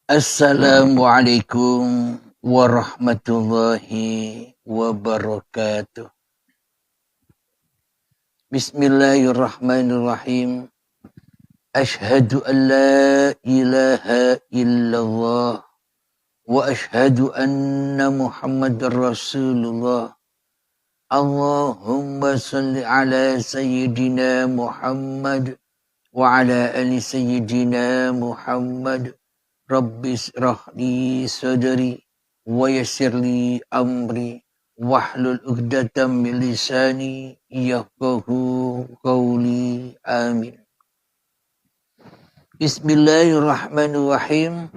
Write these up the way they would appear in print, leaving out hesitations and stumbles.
Assalamualaikum warahmatullahi wabarakatuh. Bismillahirrahmanirrahim. Ashhadu an la ilaha illallah wa ashhadu anna Muhammadar Rasulullah. Allahumma salli ala sayyidina Muhammad wa ala ali sayyidina Muhammad. Rabbis rahli sadri wa yassirli amri wahlul 'uqdatam min lisani yafqahu qawli. Amin. Bismillahirrahmanirrahim.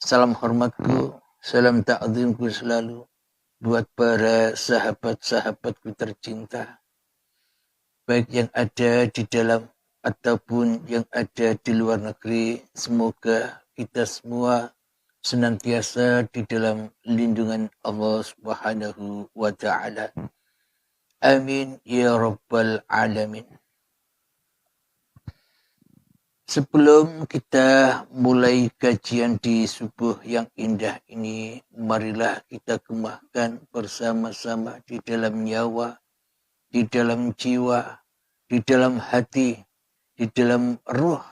Salam hormatku, salam ta'zimku selalu buat para sahabat-sahabatku tercinta, baik yang ada di dalam ataupun yang ada di luar negeri. Semoga kita semua senantiasa di dalam lindungan Allah Subhanahu wa ta'ala. Amin ya rabbal alamin. Sebelum kita mulai kajian di subuh yang indah ini, marilah kita kemahkan bersama-sama di dalam nyawa, di dalam jiwa, di dalam hati, di dalam ruh,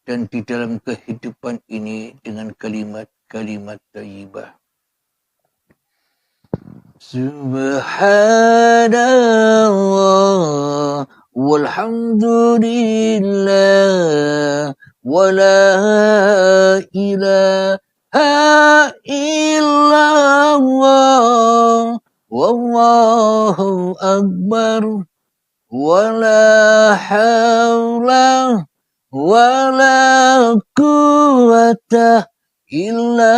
dan di dalam kehidupan ini dengan kalimat-kalimat thayyibah. Subhanallah walhamdulillah wa la ilaha illallah wallahu akbar wa la hawla wala quwwata illa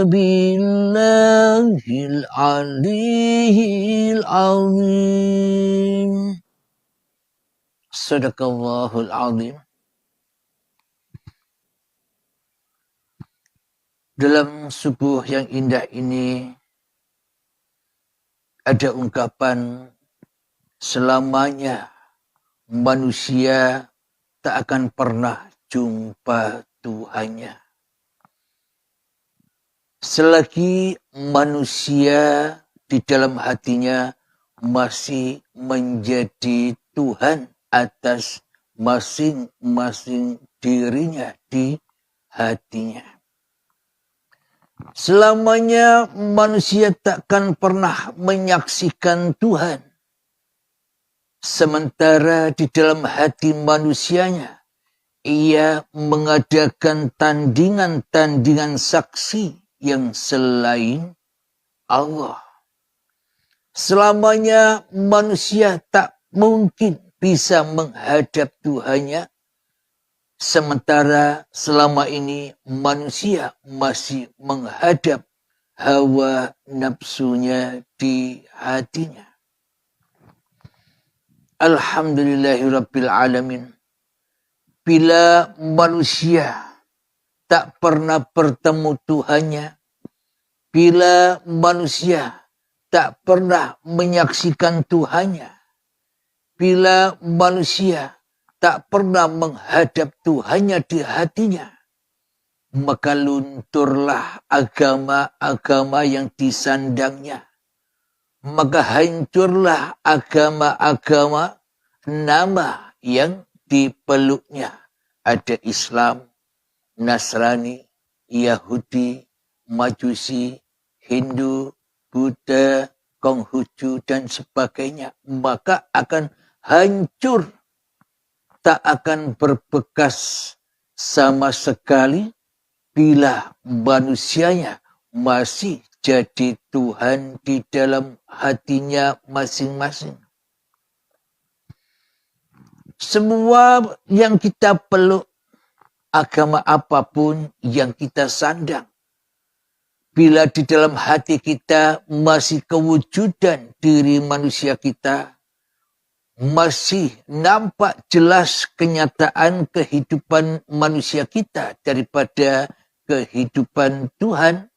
billahil aliyyil azim. Sadaqallahul azim. Dalam subuh yang indah ini ada ungkapan selamanya manusia tak akan pernah jumpa Tuhannya. Selagi manusia di dalam hatinya masih menjadi Tuhan atas masing-masing dirinya di hatinya. Selamanya manusia takkan pernah menyaksikan Tuhan. Sementara di dalam hati manusianya, ia mengadakan tandingan-tandingan saksi yang selain Allah. Selamanya manusia tak mungkin bisa menghadap Tuhannya, sementara selama ini manusia masih menghadap hawa nafsunya di hatinya. Alhamdulillahirabbil alamin. Bila manusia tak pernah bertemu Tuhannya, bila manusia tak pernah menyaksikan Tuhannya, bila manusia tak pernah menghadap Tuhannya di hatinya, maka lunturlah agama-agama yang disandangnya. Maka hancurlah agama-agama nama yang dipeluknya. Ada Islam, Nasrani, Yahudi, Majusi, Hindu, Buddha, Konghucu, dan sebagainya. Maka akan hancur, tak akan berbekas sama sekali bila manusianya masih jadi Tuhan di dalam hatinya masing-masing. Semua yang kita peluk, agama apapun yang kita sandang, bila di dalam hati kita masih kewujudan diri manusia kita, masih nampak jelas kenyataan kehidupan manusia kita daripada kehidupan Tuhan,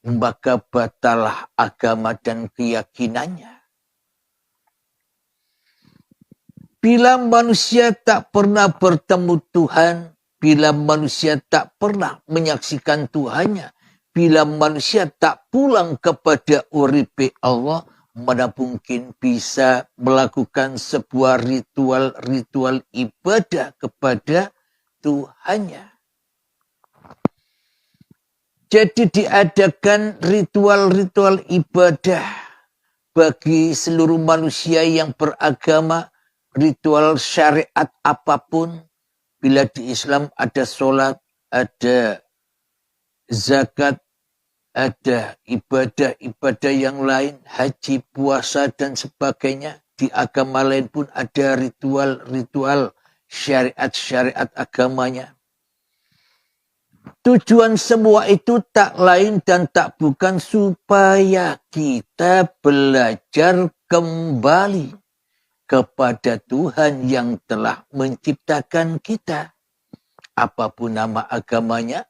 maka batalah agama dan keyakinannya. Bila manusia tak pernah bertemu Tuhan, bila manusia tak pernah menyaksikan Tuhannya, bila manusia tak pulang kepada uripe Allah, mana mungkin bisa melakukan sebuah ritual-ritual ibadah kepada Tuhannya. Jadi diadakan ritual-ritual ibadah bagi seluruh manusia yang beragama, ritual syariat apapun. Bila di Islam ada sholat, ada zakat, ada ibadah-ibadah yang lain, haji, puasa, dan sebagainya. Di agama lain pun ada ritual-ritual syariat-syariat agamanya. Tujuan semua itu tak lain dan tak bukan supaya kita belajar kembali kepada Tuhan yang telah menciptakan kita. Apapun nama agamanya,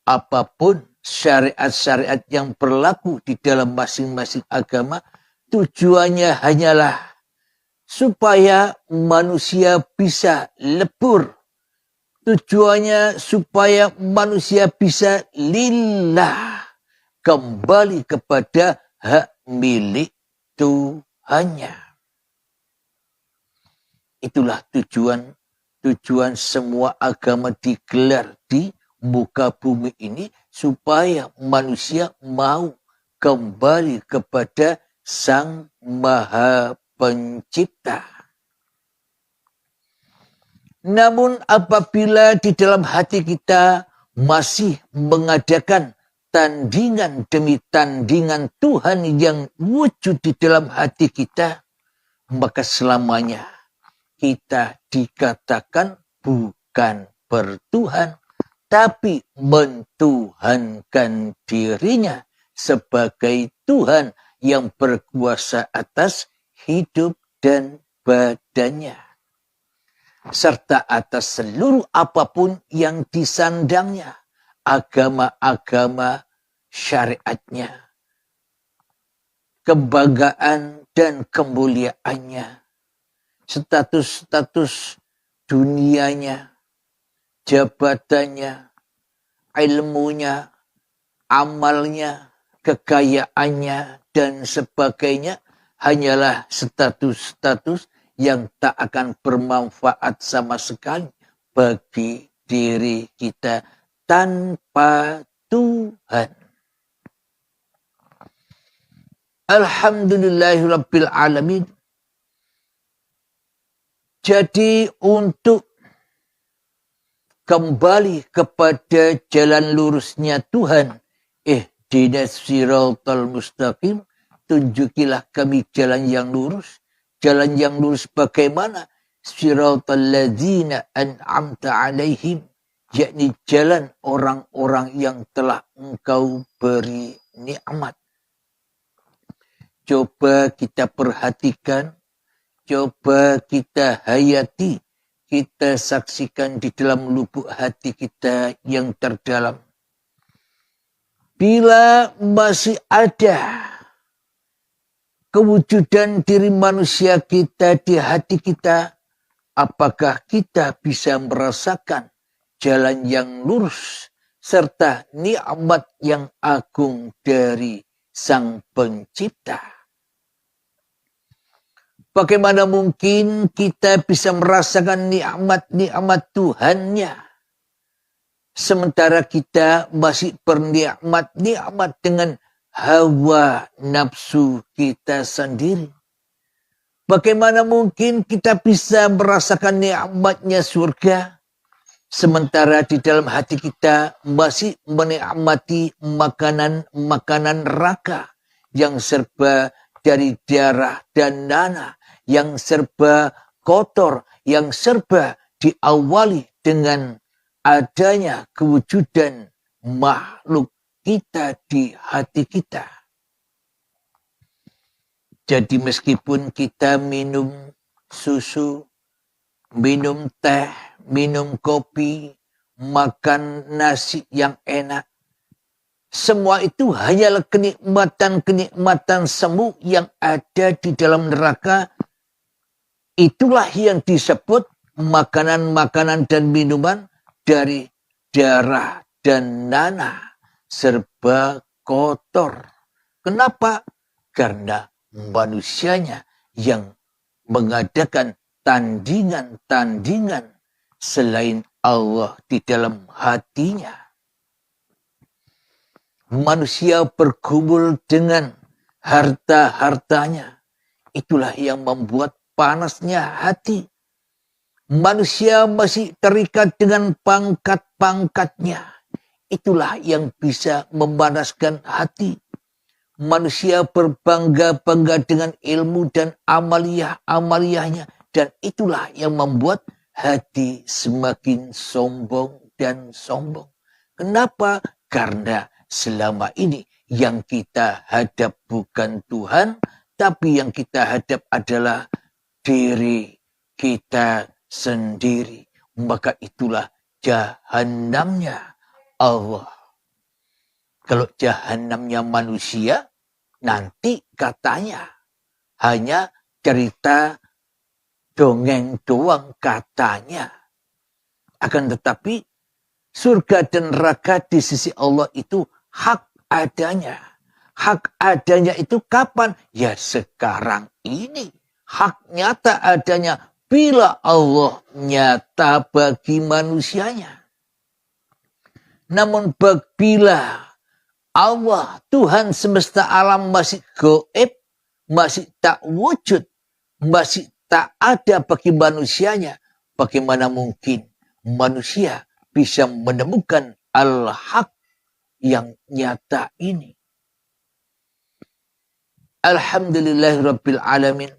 apapun syariat-syariat yang berlaku di dalam masing-masing agama, tujuannya hanyalah supaya manusia bisa lebur. Tujuannya supaya manusia bisa lillah, kembali kepada hak milik Tuhannya. Itulah tujuan semua agama digelar di muka bumi ini, supaya manusia mau kembali kepada Sang Maha Pencipta. Namun apabila di dalam hati kita masih mengadakan tandingan demi tandingan Tuhan yang wujud di dalam hati kita, maka selamanya kita dikatakan bukan bertuhan, tapi mentuhankan dirinya sebagai Tuhan yang berkuasa atas hidup dan badannya, serta atas seluruh apapun yang disandangnya, agama-agama syariatnya, kebanggaan dan kemuliaannya, status-status dunianya, jabatannya, ilmunya, amalnya, kekayaannya, dan sebagainya hanyalah status-status yang tak akan bermanfaat sama sekali bagi diri kita tanpa Tuhan. Alhamdulillahirabbil alamin. Jadi untuk kembali kepada jalan lurusnya Tuhan, ihdinas siratal mustaqim, tunjukilah kami jalan yang lurus. Jalan yang lurus bagaimana? Siratal ladzina an'amta alaihim, yakni jalan orang-orang yang telah Engkau beri nikmat. Coba kita perhatikan, coba kita hayati, kita saksikan di dalam lubuk hati kita yang terdalam. Bila masih ada kewujudan diri manusia kita di hati kita, apakah kita bisa merasakan jalan yang lurus serta nikmat yang agung dari Sang Pencipta? Bagaimana mungkin kita bisa merasakan nikmat-nikmat Tuhannya, sementara kita masih bernikmat-nikmat dengan hawa nafsu kita sendiri? Bagaimana mungkin kita bisa merasakan nikmatnya surga, sementara di dalam hati kita masih menikmati makanan-makanan neraka yang serba dari darah dan nanah, yang serba kotor, yang serba diawali dengan adanya kewujudan makhluk kita di hati kita. Jadi meskipun kita minum susu, minum teh, minum kopi, makan nasi yang enak, semua itu hanyalah kenikmatan-kenikmatan semu yang ada di dalam neraka. Itulah yang disebut makanan-makanan dan minuman dari darah dan nanah serba kotor. Kenapa? Karena manusianya yang mengadakan tandingan-tandingan selain Allah di dalam hatinya. Manusia bergumul dengan harta-hartanya. Itulah yang membuat panasnya hati. Manusia masih terikat dengan pangkat-pangkatnya. Itulah yang bisa memanaskan hati. Manusia berbangga-bangga dengan ilmu dan amaliyah-amaliyahnya. Dan itulah yang membuat hati semakin sombong dan sombong. Kenapa? Karena selama ini yang kita hadap bukan Tuhan, tapi yang kita hadap adalah diri kita sendiri. Maka itulah jahanamnya Allah. Kalau jahanamnya manusia, nanti katanya hanya cerita dongeng doang katanya. Akan tetapi surga dan neraka di sisi Allah itu hak adanya. Hak adanya itu kapan? Ya sekarang ini. Hak nyata adanya bila Allah nyata bagi manusianya. Namun bila Allah, Tuhan semesta alam masih gaib, masih tak wujud, masih tak ada bagi manusianya, bagaimana mungkin manusia bisa menemukan al-haq yang nyata ini? Alhamdulillahirrabbilalamin.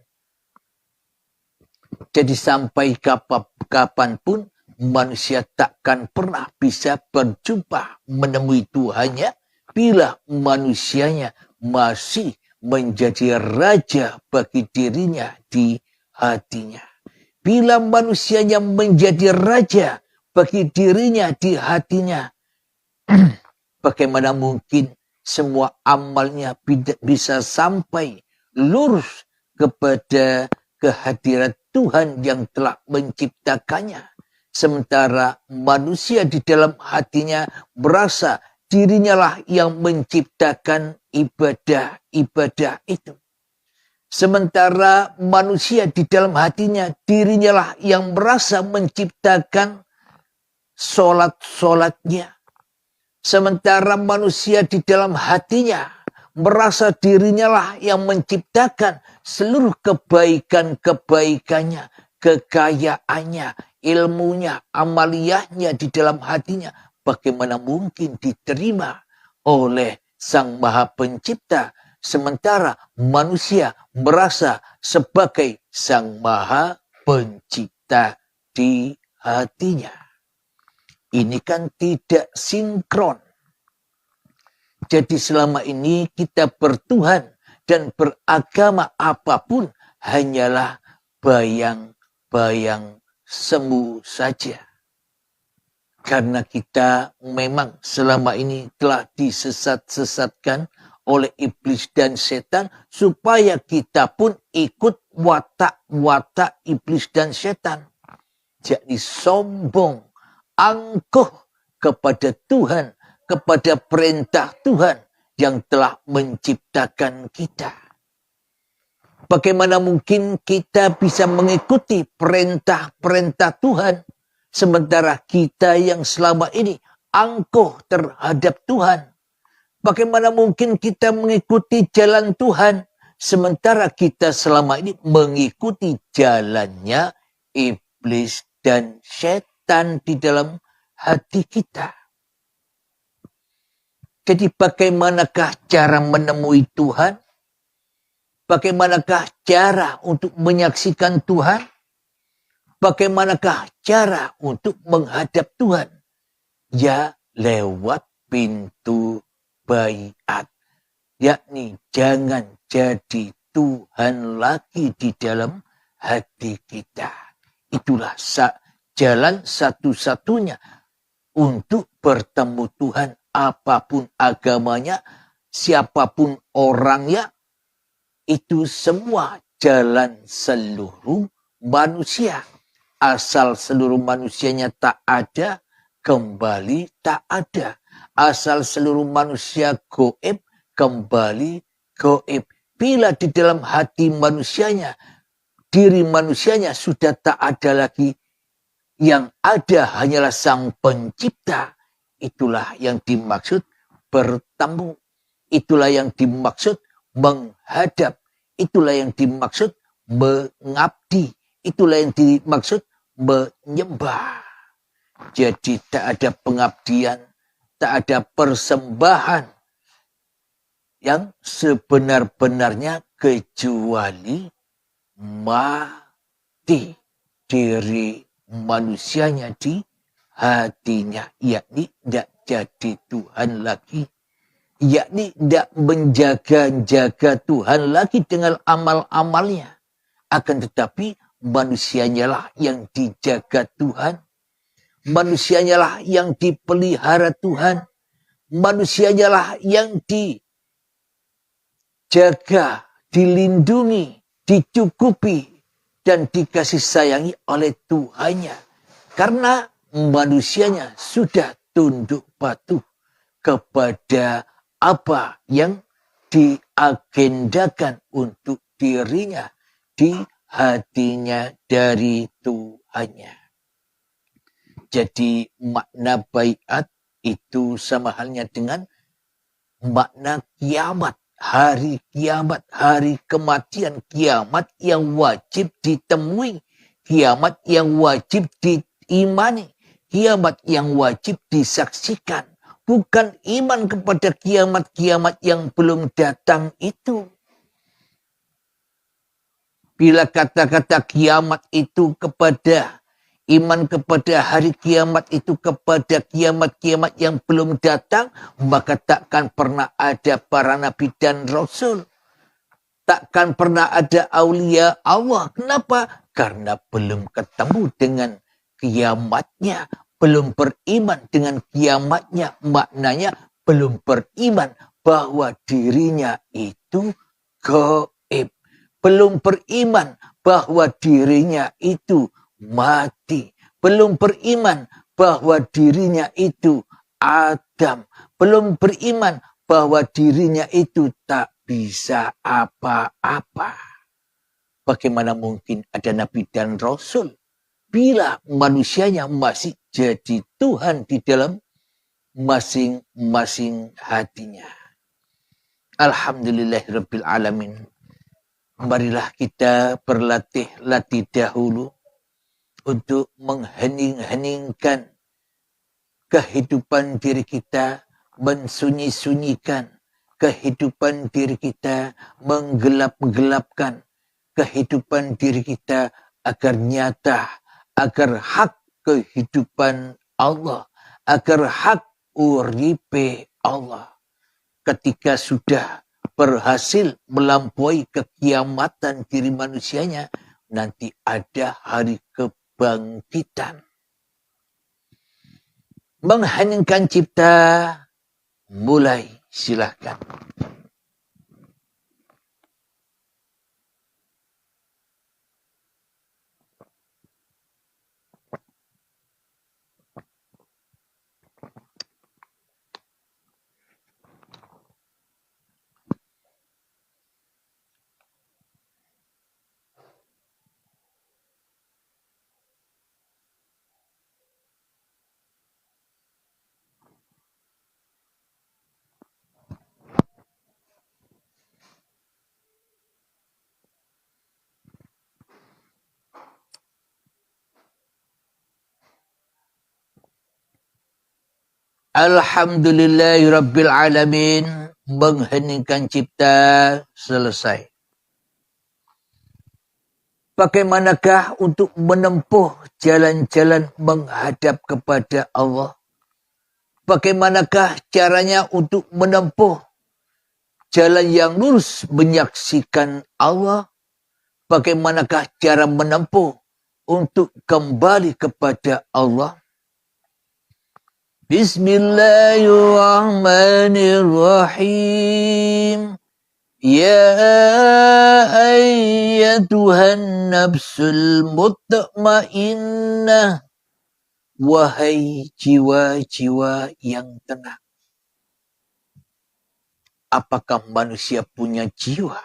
Jadi sampai kapanpun manusia takkan pernah bisa berjumpa menemui Tuhannya bila manusianya masih menjadi raja bagi dirinya di hatinya. Bila manusianya menjadi raja bagi dirinya di hatinya, bagaimana mungkin semua amalnya bisa sampai lurus kepada kehadiran Tuhan yang telah menciptakannya. Sementara manusia di dalam hatinya merasa dirinya lah yang menciptakan ibadah-ibadah itu. Sementara manusia di dalam hatinya dirinya lah yang merasa menciptakan solat-solatnya. Sementara manusia di dalam hatinya merasa dirinya lah yang menciptakan seluruh kebaikan-kebaikannya, kekayaannya, ilmunya, amaliyahnya di dalam hatinya. Bagaimana mungkin diterima oleh Sang Maha Pencipta, sementara manusia merasa sebagai Sang Maha Pencipta di hatinya. Ini kan tidak sinkron. Jadi selama ini kita bertuhan dan beragama apapun hanyalah bayang-bayang semu saja. Karena kita memang selama ini telah disesat-sesatkan oleh iblis dan setan supaya kita pun ikut watak-watak iblis dan setan. Jadi sombong, angkuh kepada Tuhan, kepada perintah Tuhan yang telah menciptakan kita. Bagaimana mungkin kita bisa mengikuti perintah-perintah Tuhan sementara kita yang selama ini angkuh terhadap Tuhan? Bagaimana mungkin kita mengikuti jalan Tuhan sementara kita selama ini mengikuti jalannya iblis dan setan di dalam hati kita? Jadi bagaimanakah cara menemui Tuhan? Bagaimanakah cara untuk menyaksikan Tuhan? Bagaimanakah cara untuk menghadap Tuhan? Ya lewat pintu baiat. Yakni jangan jadi Tuhan lagi di dalam hati kita. Itulah jalan satu-satunya untuk bertemu Tuhan, apapun agamanya, siapapun orangnya. Itu semua jalan seluruh manusia. Asal seluruh manusianya tak ada kembali tak ada. Asal seluruh manusia goib, kembali goib. Bila di dalam hati manusianya, diri manusianya sudah tak ada lagi, yang ada hanyalah Sang Pencipta. Itulah yang dimaksud bertemu. Itulah yang dimaksud menghadap. Itulah yang dimaksud mengabdi. Itulah yang dimaksud menyembah. Jadi tak ada pengabdian, tak ada persembahan yang sebenar-benarnya kecuali mati diri manusianya di hatinya, yakni tidak jadi Tuhan lagi, yakni tidak menjaga-jaga Tuhan lagi dengan amal-amalnya, akan tetapi manusianya lah yang dijaga Tuhan, manusianya lah yang dipelihara Tuhan, manusianya lah yang dijaga, dilindungi, dicukupi, dan dikasih sayangi oleh Tuhannya. Karena manusianya sudah tunduk patuh kepada apa yang diagendakan untuk dirinya di hatinya dari Tuhannya. Jadi makna baiat itu sama halnya dengan makna kiamat. Hari kiamat, hari kematian, kiamat yang wajib ditemui, kiamat yang wajib diimani, kiamat yang wajib disaksikan. Bukan iman kepada kiamat-kiamat yang belum datang itu. Bila kata-kata kiamat itu kepada iman kepada hari kiamat itu kepada kiamat-kiamat yang belum datang, maka takkan pernah ada para nabi dan rasul. Takkan pernah ada aulia Allah. Kenapa? Karena belum ketemu dengan kiamatnya. Belum beriman dengan kiamatnya. Maknanya belum beriman bahwa dirinya itu gaib. Belum beriman bahwa dirinya itu mati. Belum beriman bahwa dirinya itu Adam. Belum beriman bahwa dirinya itu tak bisa apa-apa. Bagaimana mungkin ada nabi dan rasul bila manusianya masih jadi Tuhan di dalam masing-masing hatinya. Alhamdulillahirabbil alamin. Marilah kita berlatih dahulu untuk menghening-heningkan kehidupan diri kita, mensunyi-sunyikan kehidupan diri kita, menggelap-gelapkan kehidupan diri kita agar nyata, agar hak kehidupan Allah, agar hak uripe Allah. Ketika sudah berhasil melampaui kekiamatan diri manusianya, nanti ada hari kebangkitan. Mengheningkan cipta, mulai, silahkan. Alhamdulillahirabbil alamin. Mengheningkan cipta selesai. Bagaimanakah untuk menempuh jalan-jalan menghadap kepada Allah? Bagaimanakah caranya untuk menempuh jalan yang lurus menyaksikan Allah? Bagaimanakah cara menempuh untuk kembali kepada Allah? Bismillahirrahmanirrahim. Ya ayyatuhan nafsul mutmainnah. Wahai jiwa-jiwa yang tenang. Apakah manusia punya jiwa?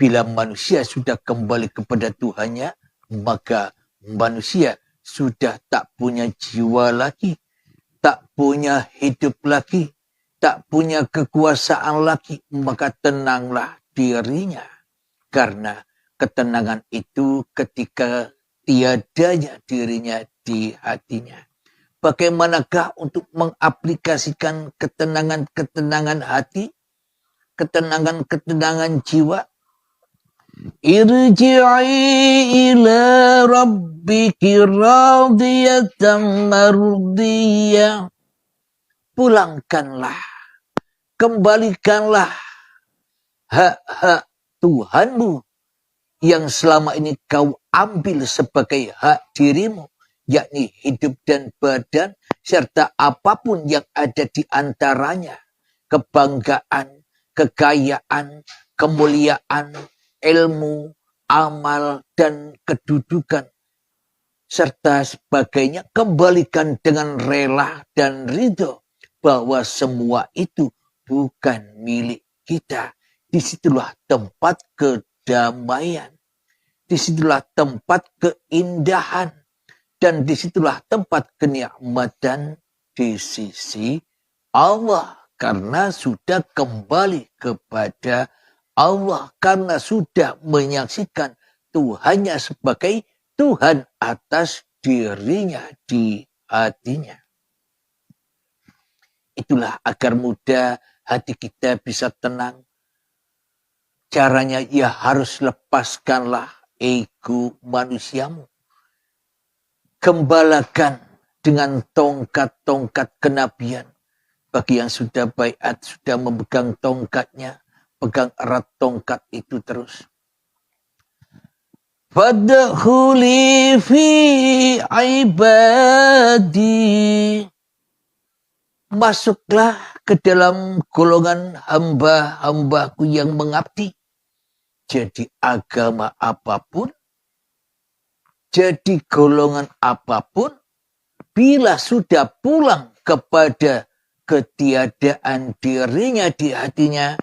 Bila manusia sudah kembali kepada Tuhannya, maka manusia sudah tak punya jiwa lagi, tak punya hidup lagi, tak punya kekuasaan lagi, maka tenanglah dirinya. Karena ketenangan itu ketika tiadanya dirinya di hatinya. Bagaimanakah untuk mengaplikasikan ketenangan-ketenangan hati, ketenangan-ketenangan jiwa? Irji'i ila rabbiki radiyatan mardiyah. Pulangkanlah, kembalikanlah hak-hak Tuhanmu yang selama ini kau ambil sebagai hak dirimu, yakni hidup dan badan, serta apapun yang ada di antaranya, kebanggaan, kekayaan, kemuliaan, ilmu, amal, dan kedudukan, serta sebagainya, kembalikan dengan rela dan ridho bahwa semua itu bukan milik kita. Disitulah tempat kedamaian. Disitulah tempat keindahan. Dan disitulah tempat kenikmatan di sisi Allah. Karena sudah kembali kepada Allah. Karena sudah menyaksikan Tuhannya sebagai Tuhan atas dirinya di hatinya. Itulah agar mudah hati kita bisa tenang. Caranya ya harus lepaskanlah ego manusiamu. Gembalakan dengan tongkat-tongkat kenabian. Bagi yang sudah baiat, sudah memegang tongkatnya, pegang erat tongkat itu terus. Fadkhuli fi ibadi. Masuklah ke dalam golongan hamba-hambaku yang mengabdi. Jadi agama apapun, jadi golongan apapun, bila sudah pulang kepada ketiadaan dirinya di hatinya,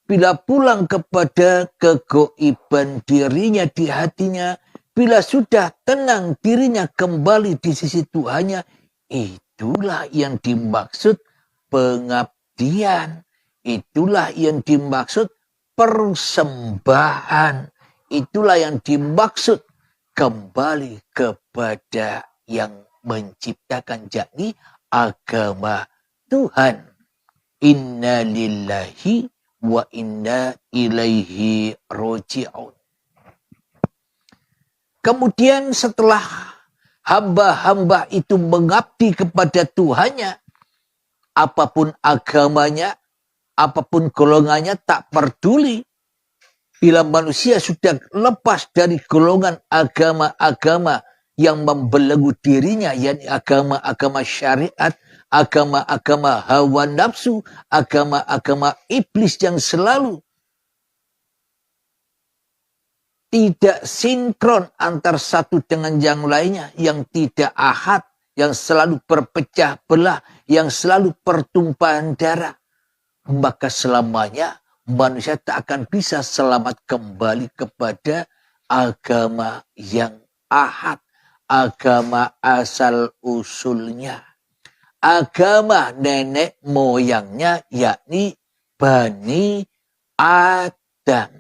bila pulang kepada kegoiban dirinya di hatinya, bila sudah tenang dirinya kembali di sisi Tuhannya, itulah yang dimaksud pengabdian. Itulah yang dimaksud persembahan. Itulah yang dimaksud kembali kepada yang menciptakan, yakni agama Tuhan. Inna lillahi wa inna ilaihi roji'un. Kemudian setelah hamba-hamba itu mengabdi kepada Tuhannya, apapun agamanya, apapun golongannya, tak peduli. Bila manusia sudah lepas dari golongan agama-agama yang membelenggu dirinya, yakni agama-agama syariat, agama-agama hawa nafsu, agama-agama iblis yang selalu tidak sinkron antar satu dengan yang lainnya, yang tidak ahad, yang selalu berpecah belah, yang selalu pertumpahan darah, maka selamanya manusia tak akan bisa selamat kembali kepada agama yang ahad, agama asal usulnya, agama nenek moyangnya, yakni Bani Adam.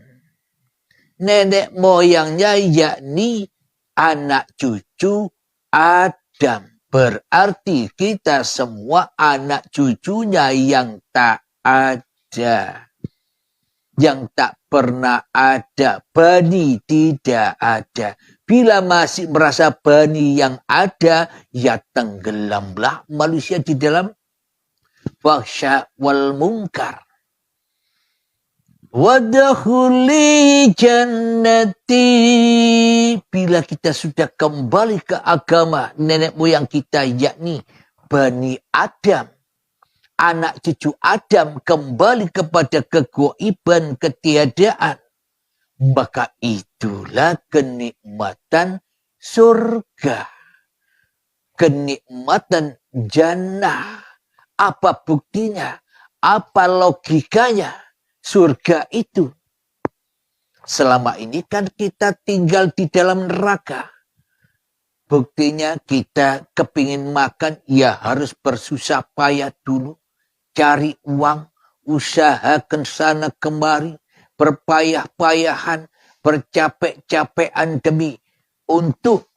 Nenek moyangnya yakni anak cucu Adam. Berarti kita semua anak cucunya yang tak ada. Yang tak pernah ada. Bani tidak ada. Bila masih merasa bani yang ada, ya tenggelamlah manusia di dalam fahsya wal munkar. Wadkhuli jannati. Bila kita sudah kembali ke agama nenek moyang kita, yakni Bani Adam, anak cucu Adam, kembali kepada kegoiban, ketiadaan, maka itulah kenikmatan surga. kenikmatan jannah. Apa buktinya? Apa logikanya? Surga itu. Selama ini kan kita tinggal di dalam neraka. Buktinya kita kepingin makan, ya harus bersusah payah dulu. Cari uang, usahakan sana kemari, berpayah-payahan, bercapek-capekan demi untuk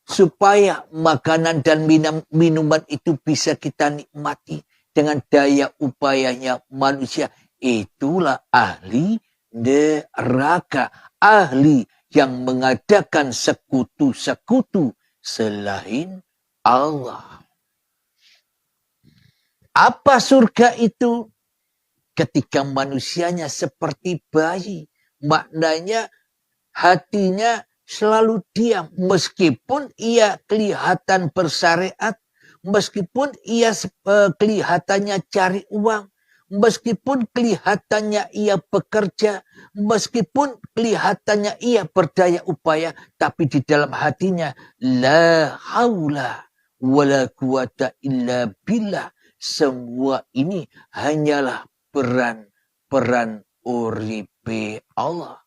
supaya makanan dan minuman itu bisa kita nikmati dengan daya upayanya manusia. Itulah ahli neraka, ahli yang mengadakan sekutu-sekutu selain Allah. Apa surga itu? Ketika manusianya seperti bayi, maknanya hatinya selalu diam. Meskipun ia kelihatan bersyariat, meskipun ia kelihatannya cari uang, meskipun kelihatannya ia bekerja, meskipun kelihatannya ia berdaya upaya, tapi di dalam hatinya la haula wala quwata illa billah. Semua ini hanyalah peran uripe Allah.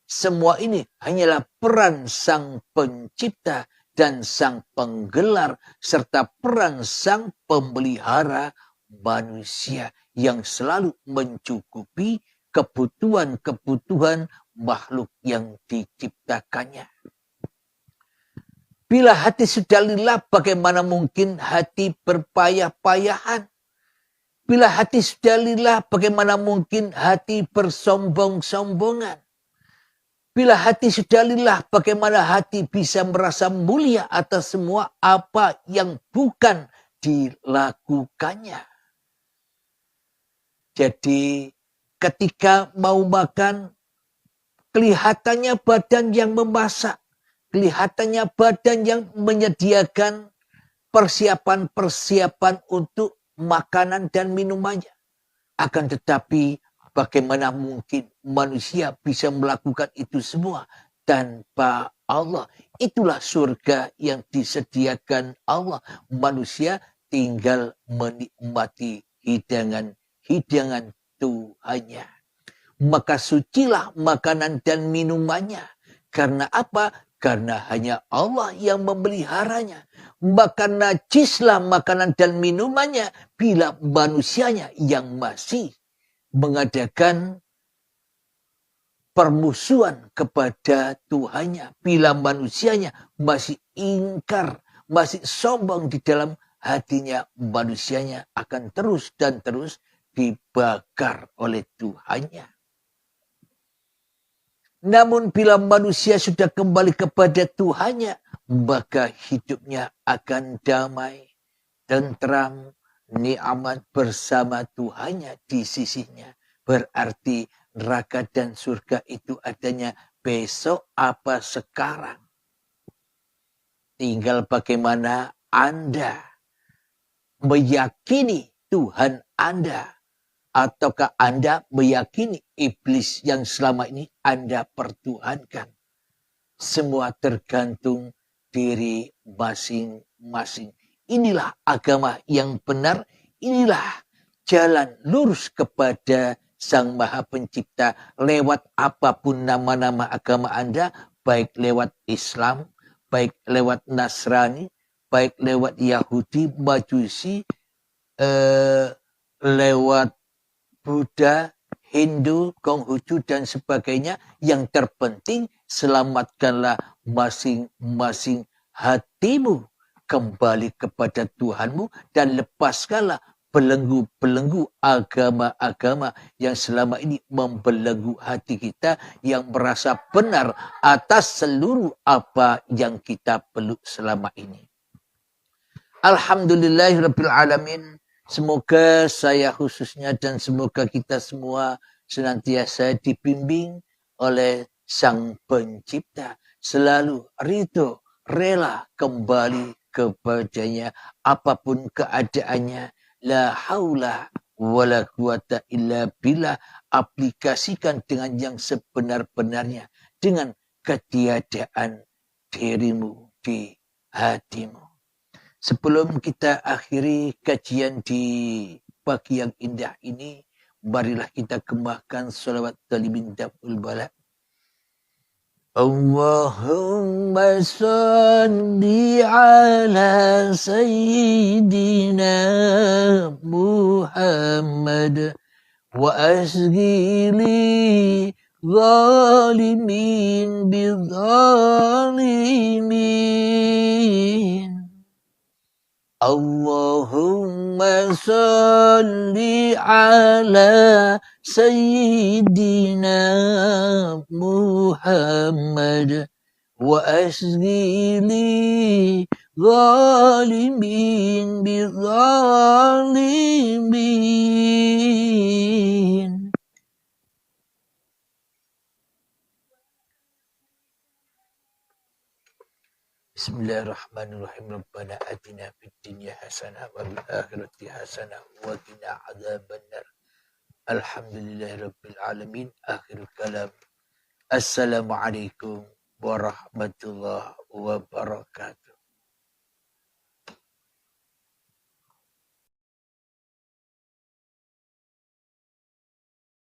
Semua ini hanyalah peran sang pencipta dan sang penggelar serta peran sang pemelihara manusia yang selalu mencukupi kebutuhan-kebutuhan makhluk yang diciptakannya. Bila hati sudah lillah, bagaimana mungkin hati berpayah-payahan? Bila hati sudah lillah, bagaimana mungkin hati bersombong-sombongan? Bila hati sudah lillah, bagaimana hati bisa merasa mulia atas semua apa yang bukan dilakukannya? Jadi ketika mau makan, kelihatannya badan yang memasak, kelihatannya badan yang menyediakan persiapan-persiapan untuk makanan dan minumannya. Akan tetapi bagaimana mungkin manusia bisa melakukan itu semua tanpa Allah? Itulah surga yang disediakan Allah. Manusia tinggal menikmati hidangan Tuhannya. Maka sucilah makanan dan minumannya. Karena apa? Karena hanya Allah yang memeliharanya. Maka najislah makanan dan minumannya bila manusianya yang masih mengadakan permusuhan kepada Tuhannya. Bila manusianya masih ingkar, masih sombong di dalam hatinya, manusianya akan terus dan terus dibakar oleh Tuhannya. Namun bila manusia sudah kembali kepada Tuhannya, maka hidupnya akan damai, tentram, nikmat bersama Tuhannya di sisinya. Berarti neraka dan surga itu adanya besok apa sekarang. Tinggal bagaimana Anda meyakini Tuhan Anda. Ataukah Anda meyakini iblis yang selama ini Anda pertuhankan? Semua tergantung diri masing-masing. Inilah agama yang benar. Inilah jalan lurus kepada Sang Maha Pencipta. Lewat apapun nama-nama agama Anda. Baik lewat Islam, baik lewat Nasrani, baik lewat Yahudi, Majusi, lewat Buddha, Hindu, Konghucu dan sebagainya. Yang terpenting selamatkanlah masing-masing hatimu kembali kepada Tuhanmu dan lepaskanlah belenggu-belenggu agama-agama yang selama ini membelenggu hati kita yang merasa benar atas seluruh apa yang kita peluk selama ini. Alhamdulillahirabbil alamin. Semoga saya khususnya dan semoga kita semua senantiasa dibimbing oleh Sang Pencipta. Selalu ridho, rela kembali kepadanya apapun keadaannya. La haula wala quwata illa billah. Aplikasikan dengan yang sebenar-benarnya. Dengan ketiadaan dirimu di hatimu. Sebelum kita akhiri kajian di pagi yang indah ini, marilah kita kembangkan salawat talimin daf'ul bala. Allahumma salli ala sayyidina Muhammad wa asghili zalimin bizalimin. Allahumma salli ala sayyidina Muhammad wa asghili zalimin bizalimin. Bismillahirrahmanirrahim. Rabbana atina fid dunya hasanah wa fil akhirati hasanah wa qina adzabannar. Alhamdulillahirabbil alamin. Akhirul kalam. Assalamualaikum warahmatullahi wabarakatuh.